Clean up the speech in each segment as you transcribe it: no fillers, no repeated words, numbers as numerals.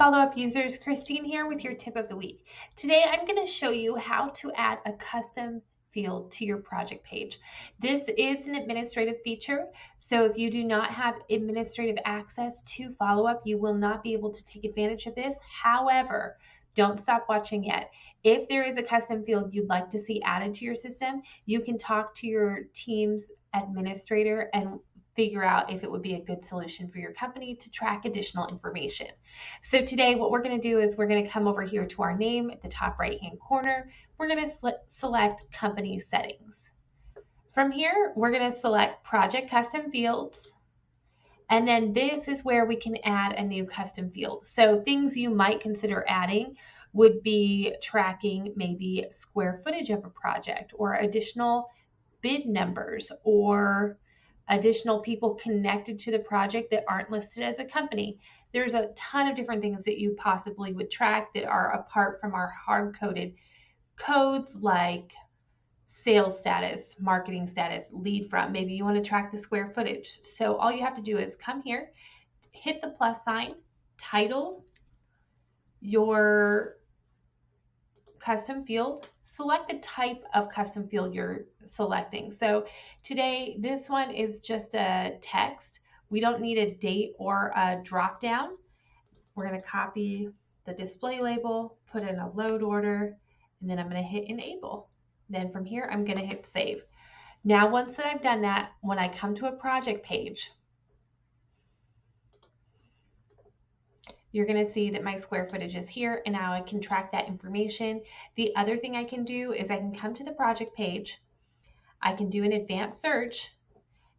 follow-up users, Christine here with your tip of the week. Today I'm going to show you how to add a custom field to your project page. This is an administrative feature, so if you do not have administrative access to follow-up, you will not be able to take advantage of this. However, don't stop watching yet. If there is a custom field you'd like to see added to your system, you can talk to your team's administrator and figure out if it would be a good solution for your company to track additional information. So today what we're going to do is we're going to come over here to our name at the top right hand corner. We're going to select company settings. From here, we're going to select project custom fields. And then this is where we can add a new custom field. So things you might consider adding would be tracking maybe square footage of a project or additional bid numbers or additional people connected to the project that aren't listed as a company. There's a ton of different things that you possibly would track that are apart from our hard-coded codes like sales status, marketing status, lead from. Maybe you want to track the square footage. So all you have to do is come here, hit the plus sign, title your custom field, select the type of custom field you're selecting. So today, this one is just a text. We don't need a date or a drop down. We're going to copy the display label, put in a load order, and then I'm going to hit enable. Then from here, I'm going to hit save. Now, once that I've done that, when I come to a project page, you're going to see that my square footage is here, and now I can track that information. The other thing I can do is I can come to the project page, I can do an advanced search,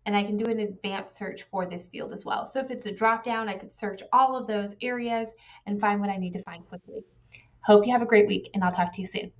and I can do an advanced search for this field as well. So if it's a drop down, I could search all of those areas and find what I need to find quickly. Hope you have a great week, and I'll talk to you soon.